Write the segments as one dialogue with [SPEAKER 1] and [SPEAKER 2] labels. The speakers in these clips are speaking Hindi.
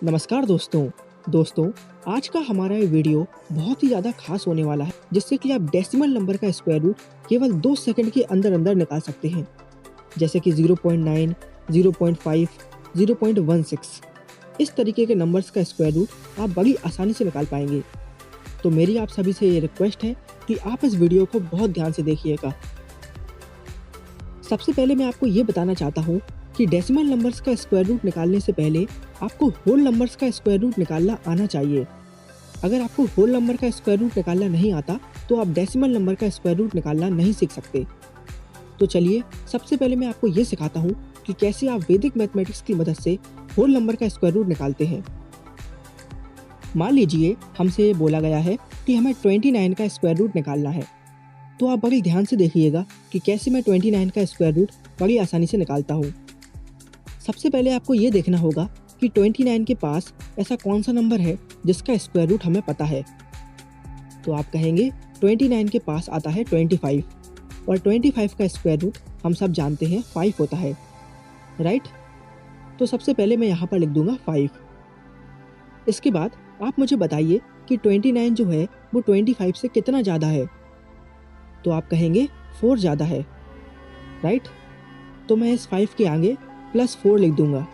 [SPEAKER 1] नमस्कार दोस्तों आज का हमारा ये वीडियो बहुत ही ज़्यादा खास होने वाला है, जिससे कि आप डेसिमल नंबर का स्क्वायर रूट केवल 2 सेकंड के अंदर अंदर निकाल सकते हैं, जैसे कि 0.9, 0.5, 0.16। इस तरीके के नंबर्स का स्क्वायर रूट आप बड़ी आसानी से निकाल पाएंगे। तो मेरी आप सभी से ये रिक्वेस्ट है कि आप इस वीडियो को बहुत ध्यान से देखिएगा। सबसे पहले मैं आपको ये बताना चाहता हूँ कि डेसिमल नंबर्स का स्क्वायर रूट निकालने से पहले आपको होल नंबर्स का स्क्वायर रूट निकालना आना चाहिए। अगर आपको होल नंबर का स्क्वायर रूट निकालना नहीं आता तो आप डेसिमल नंबर का स्क्वायर रूट निकालना नहीं सीख सकते। तो चलिए सबसे पहले मैं आपको ये सिखाता हूँ कि कैसे आप वैदिक मैथमेटिक्स की मदद से होल नंबर का स्क्वायर रूट निकालते हैं। मान लीजिए हमसे ये बोला गया है कि हमें 29 का स्क्वायर रूट निकालना है, तो आप बड़ी ध्यान से देखिएगा कि कैसे मैं 29 का स्क्वायर रूट बड़ी आसानी से निकालता हूँ। सबसे पहले आपको ये देखना होगा कि 29 के पास ऐसा कौन सा नंबर है जिसका स्क्वायर रूट हमें पता है। तो आप कहेंगे 29 के पास आता है 25, और 25 का स्क्वायर रूट हम सब जानते हैं 5 होता है, राइट। तो सबसे पहले मैं यहाँ पर लिख दूंगा 5। इसके बाद आप मुझे बताइए कि 29 जो है वो 25 से कितना ज़्यादा है। तो आप कहेंगे 4 ज़्यादा है, राइट। तो मैं इस 5 के आगे +4 लिख दूंगा।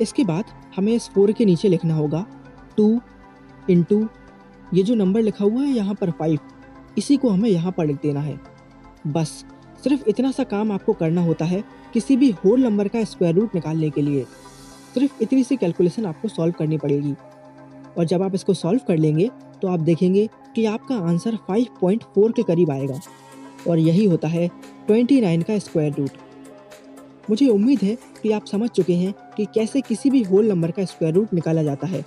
[SPEAKER 1] इसके बाद हमें इस 4 के नीचे लिखना होगा 2 इंटू ये जो नंबर लिखा हुआ है यहाँ पर 5, इसी को हमें यहाँ पर लिख देना है। बस सिर्फ इतना सा काम आपको करना होता है किसी भी होल नंबर का स्क्वायर रूट निकालने के लिए। सिर्फ इतनी सी कैलकुलेशन आपको सॉल्व करनी पड़ेगी, और जब आप इसको सॉल्व कर लेंगे तो आप देखेंगे कि आपका आंसर 5.4 के करीब आएगा, और यही होता है 29 का स्क्वायर रूट। मुझे उम्मीद है कि आप समझ चुके हैं कि कैसे किसी भी होल नंबर का स्क्वायर रूट निकाला जाता है।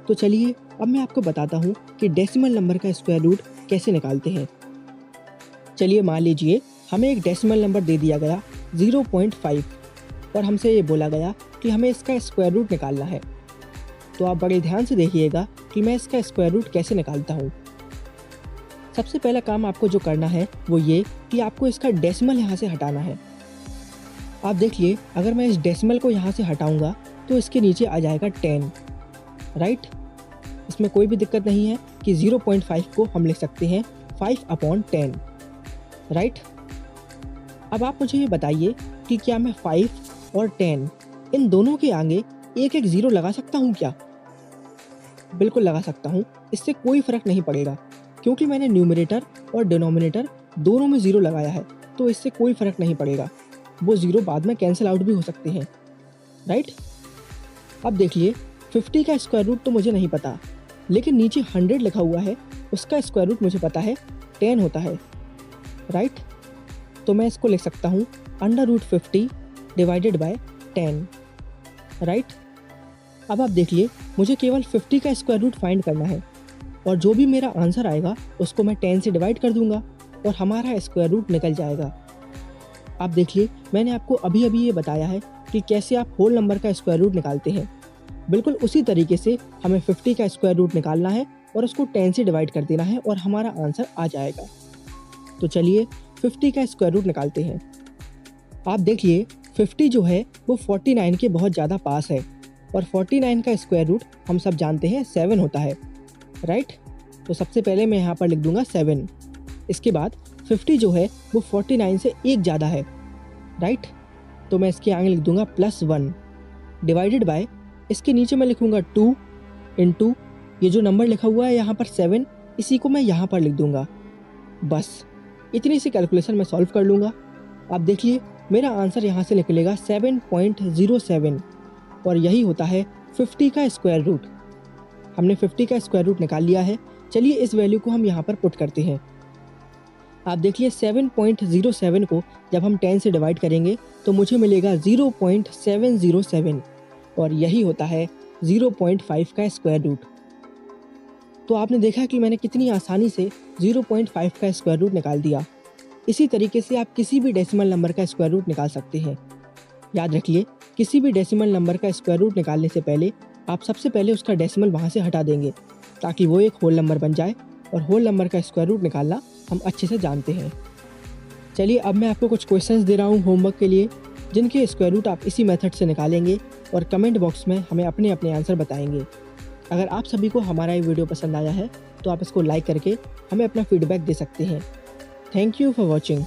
[SPEAKER 1] तो चलिए अब मैं आपको बताता हूँ कि डेसिमल नंबर का स्क्वायर रूट कैसे निकालते हैं। चलिए मान लीजिए हमें एक डेसिमल नंबर दे दिया गया 0.5, और हमसे ये बोला गया कि हमें इसका स्क्वायर रूट निकालना है। तो आप बड़े ध्यान से देखिएगा कि मैं इसका स्क्वायर रूट कैसे निकालता हूँ। सबसे पहला काम आपको जो करना है वो ये कि आपको इसका डेसिमल यहाँ से हटाना है। आप देखिए अगर मैं इस डेसिमल को यहाँ से हटाऊंगा तो इसके नीचे आ जाएगा 10, राइट। इसमें कोई भी दिक्कत नहीं है कि 0.5 को हम लिख सकते हैं 5/10, राइट। अब आप मुझे ये बताइए कि क्या मैं 5 और 10 इन दोनों के आगे एक एक 0 लगा सकता हूँ क्या? बिल्कुल लगा सकता हूँ, इससे कोई फ़र्क नहीं पड़ेगा, क्योंकि मैंने न्यूमरेटर और डिनोमिनेटर दोनों में 0 लगाया है, तो इससे कोई फ़र्क नहीं पड़ेगा। वो 0 बाद में कैंसिल आउट भी हो सकते हैं, राइट। अब देखिए 50 का स्क्वायर रूट तो मुझे नहीं पता, लेकिन नीचे 100 लिखा हुआ है, उसका स्क्वायर रूट मुझे पता है 10 होता है, राइट। तो मैं इसको लिख सकता हूँ √50 डिवाइडेड बाय 10, राइट। अब आप देखिए मुझे केवल 50 का स्क्वायर रूट फाइंड करना है, और जो भी मेरा आंसर आएगा उसको मैं 10 से डिवाइड कर दूंगा और हमारा स्क्वायर रूट निकल जाएगा। आप देखिए मैंने आपको अभी ये बताया है कि कैसे आप होल नंबर का स्क्वायर रूट निकालते हैं। बिल्कुल उसी तरीके से हमें 50 का स्क्वायर रूट निकालना है और उसको 10 से डिवाइड कर देना है और हमारा आंसर आ जाएगा। तो चलिए 50 का स्क्वायर रूट निकालते हैं। आप देखिए 50 जो है वो 49 के बहुत ज़्यादा पास है, और 49 का स्क्वायर रूट हम सब जानते हैं 7 होता है, राइट। तो सबसे पहले मैं यहाँ पर लिख दूंगा 7। इसके बाद 50 जो है वो 49 से एक ज़्यादा है, राइट। तो मैं इसके आगे लिख दूंगा +1 डिवाइडेड बाय, इसके नीचे मैं लिखूंगा 2 इंटू ये जो नंबर लिखा हुआ है यहाँ पर 7, इसी को मैं यहाँ पर लिख दूंगा। बस इतनी सी कैलकुलेशन मैं सॉल्व कर लूँगा। आप देखिए मेरा आंसर यहाँ से निकलेगा 7.07, और यही होता है 50 का स्क्वायर रूट। हमने 50 का स्क्वायर रूट निकाल लिया है। चलिए इस वैल्यू को हम यहाँ पर पुट करते हैं। आप देखिए 7.07 को जब हम 10 से डिवाइड करेंगे तो मुझे मिलेगा 0.707, और यही होता है 0.5 का स्क्वायर रूट। तो आपने देखा कि मैंने कितनी आसानी से 0.5 का स्क्वायर रूट निकाल दिया। इसी तरीके से आप किसी भी डेसिमल नंबर का स्क्वायर रूट निकाल सकते हैं। याद रखिए किसी भी डेसिमल नंबर का स्क्वायर रूट निकालने से पहले आप सबसे पहले उसका डेसिमल वहाँ से हटा देंगे, ताकि वो एक होल नंबर बन जाए, और होल नंबर का स्क्वायर रूट निकालना हम अच्छे से जानते हैं। चलिए अब मैं आपको कुछ क्वेश्चंस दे रहा हूँ होमवर्क के लिए। जिनके स्क्वायर रूट आप इसी मेथड से निकालेंगे और कमेंट बॉक्स में हमें अपने अपने आंसर बताएंगे। अगर आप सभी को हमारा ये वीडियो पसंद आया है तो आप इसको लाइक करके हमें अपना फीडबैक दे सकते हैं। Thank you for watching.